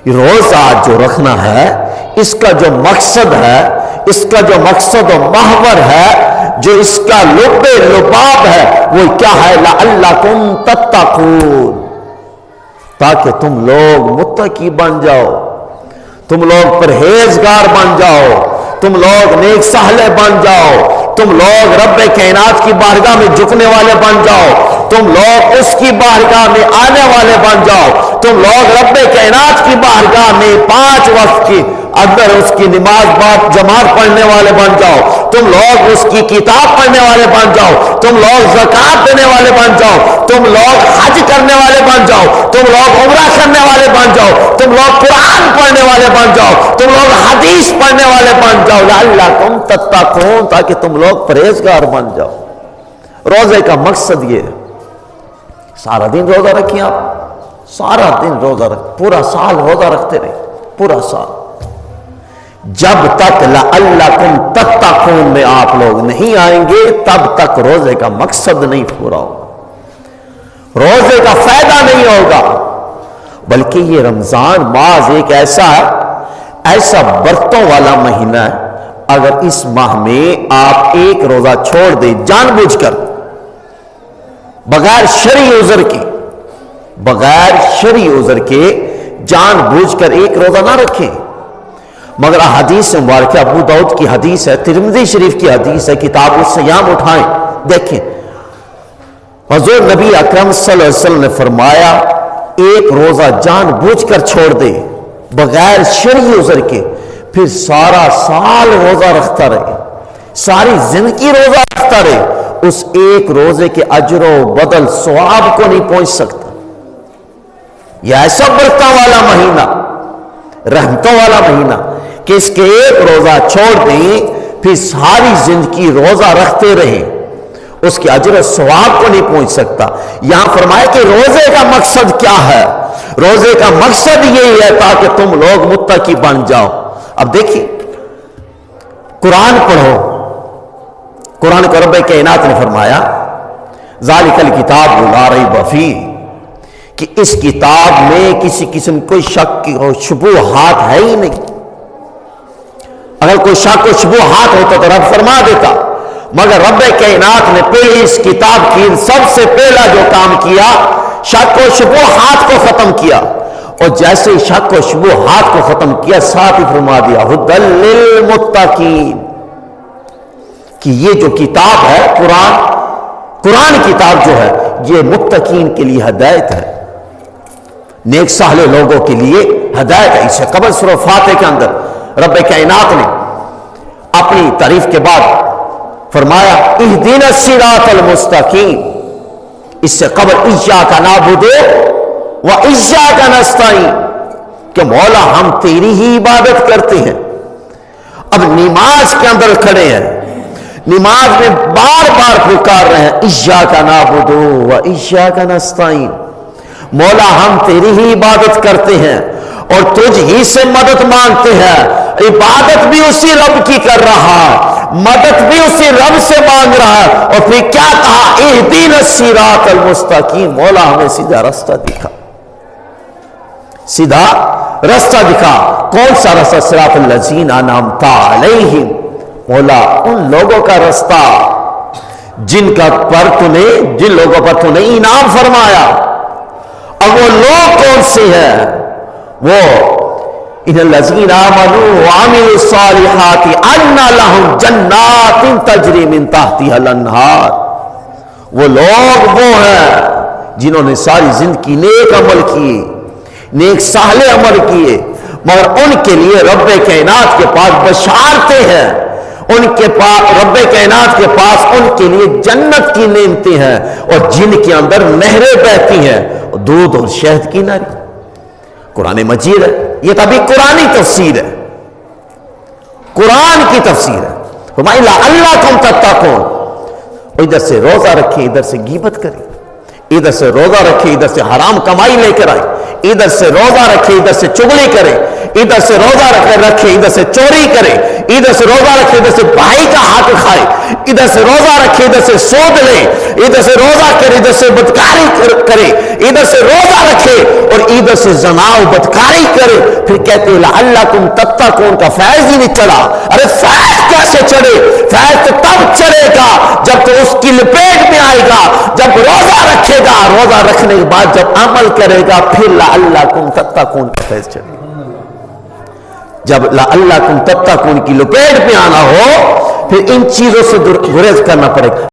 روزہ جو رکھنا ہے اس کا جو مقصد ہے، اس کا جو مقصد و محور ہے، جو اس کا لب لباب ہے، وہ کیا ہے؟ لعلکم تتقون، تاکہ تم لوگ متقی بن جاؤ، تم لوگ پرہیزگار بن جاؤ، تم لوگ نیک سہلے بن جاؤ، تم لوگ رب کائنات کی بارگاہ میں جھکنے والے بن جاؤ، تم لوگ اس کی بارگاہ میں آنے والے بن جاؤ، تم لوگ رب کائنات کی بارگاہ میں 5 وقت کی اندر اس کی نماز بعد جماعت پڑھنے والے بن جاؤ، تم لوگ اس کی کتاب پڑھنے والے بن جاؤ، تم لوگ زکوٰۃ دینے والے بن جاؤ، تم لوگ حج کرنے والے بن جاؤ، تم لوگ عمرہ کرنے والے بن جاؤ، تم لوگ قرآن پڑھنے والے بن جاؤ، تم لوگ حدیث پڑھنے والے بن جاؤ، لعلکم تتقون، تاکہ تم لوگ پرہیزگار بن جاؤ۔ روزے کا مقصد یہ ہے، سارا دن روزہ رکھیں، آپ سارا دن روزہ رکھ، پورا سال روزہ رکھتے رہے، پورا سال، جب تک لعلکم تتقون میں آپ لوگ نہیں آئیں گے تب تک روزے کا مقصد نہیں پورا ہوگا، روزے کا فائدہ نہیں ہوگا۔ بلکہ یہ رمضان بعض ایک ایسا برتوں والا مہینہ ہے، اگر اس ماہ میں آپ ایک روزہ چھوڑ دیں جان بوجھ کر، بغیر شرعی عذر کے، بغیر شرعی عذر کے جان بوجھ کر ایک روزہ نہ رکھیں، مگر حدیث مبارکہ ابو داؤد کی حدیث ہے، ترمذی شریف کی حدیث ہے، کتاب الصیام اٹھائیں دیکھیں، حضور نبی اکرم صلی اللہ علیہ وسلم نے فرمایا ایک روزہ جان بوجھ کر چھوڑ دے بغیر شرعی عذر کے، پھر سارا سال روزہ رکھتا رہے، ساری زندگی روزہ رکھتا رہے، اس ایک روزے کے اجر و بدل ثواب کو نہیں پہنچ سکتا۔ یہ ایسا برکتوں والا مہینہ، رحمتوں والا مہینہ کہ اس کے ایک روزہ چھوڑ دیں پھر ساری زندگی روزہ رکھتے رہیں، اس کے اجر و ثواب کو نہیں پہنچ سکتا۔ یہاں فرمایا کہ روزے کا مقصد کیا ہے؟ روزے کا مقصد یہی ہے تاکہ تم لوگ متقی بن جاؤ۔ اب دیکھیے، قرآن پڑھو، قرآن کو رب کائنات نے فرمایا ذالک الکتاب لا ریب فیہ، کہ اس کتاب میں کسی قسم کوئی شک اور شبہات ہے ہی نہیں۔ اگر کوئی شک و شبہات ہوتا تو رب فرما دیتا، مگر رب کائنات نے پہلے اس کتاب کی سب سے پہلا جو کام کیا، شک و شبہات کو ختم کیا، اور جیسے ہی شک و شبہات کو ختم کیا ساتھ ہی فرما دیا ھدی للمتقین، کہ یہ جو کتاب ہے قرآن کتاب جو ہے یہ متقین کے لیے ہدایت ہے، نیک سالے لوگوں کے لیے ہدایت ہے۔ اس سے قبل سورہ فاتحہ کے اندر رب کائنات نے اپنی تعریف کے بعد فرمایا اہدنا الصراط المستقیم، اس سے قبل ایاک نعبد و ایاک نستعین، کہ مولا ہم تیری ہی عبادت کرتے ہیں۔ اب نماز کے اندر کھڑے ہیں، نماز میں بار بار پکار رہے ہیں ایاک نعبد و ایاک نستعین، مولا ہم تیری ہی عبادت کرتے ہیں اور تجھ ہی سے مدد مانگتے ہیں۔ عبادت بھی اسی رب کی کر رہا، مدد بھی اسی رب سے مانگ رہا ہے، اور پھر کیا کہا اہدنا الصراط المستقیم، مولا ہمیں سیدھا رستہ دکھا، سیدھا رستہ دکھا۔ کون سا رستہ؟ صراط الذین انعمت علیہم، مولا ان لوگوں کا رستہ جن لوگوں پر تو نے انعام فرمایا۔ اب وہ لوگ کون سے ہیں؟ وہ ان الذین آمنوا وعملوا الصالحات ان لهم جنات تجری من تحتها الانہار، وہ لوگ وہ ہیں جنہوں نے ساری زندگی نیک عمل کیے، نیک صالح عمل کیے، مگر ان کے لیے رب کائنات کے پاس بشارتیں ہیں، ان کے پاس رب کائنات کے پاس ان کے لیے جنت کی نعمتیں ہیں، اور جن کے اندر نہریں بہتی ہیں، دودھ اور شہد کی ناری۔ قرآن مجید ہے، یہ تو ابھی قرآنی تفسیر ہے، قرآن کی تفسیر ہے۔ فرمایا لعلکم تتقون، ادھر سے روزہ رکھے ادھر سے غیبت کرے، ادھر سے روزہ رکھے ادھر سے حرام کمائی لے کر آئے، ادھر سے روزہ رکھے ادھر سے چغلی کرے، ادھر سے روزہ رکھے ادھر سے چوری کرے، ادھر سے روزہ رکھے ادھر سے بھائی کا حق کھائے، ادھر سے روزہ رکھے ادھر سے سود لے، ادھر سے روزہ کرے ادھر سے بدکاری کرے، ادھر سے روزہ رکھے اور ادھر سے زنا و بدکاری کرے، پھر کہتے ہیں لعلکم تتقون کا فیض ہی نہیں چڑھا۔ ارے فیض کیسے چڑھے؟ فیض تو تب چڑھے گا جب تو اس کی لپیٹ میں آئے گا، جب روزہ رکھے گا، روزہ رکھنے کے بعد جب عمل کرے گا، پھر لعلکم تتقون کا فیض چڑھے گا۔ جب لعلکم تتقون کی لپیٹ میں آنا ہو، پھر ان چیزوں سے گریز کرنا پڑے گا۔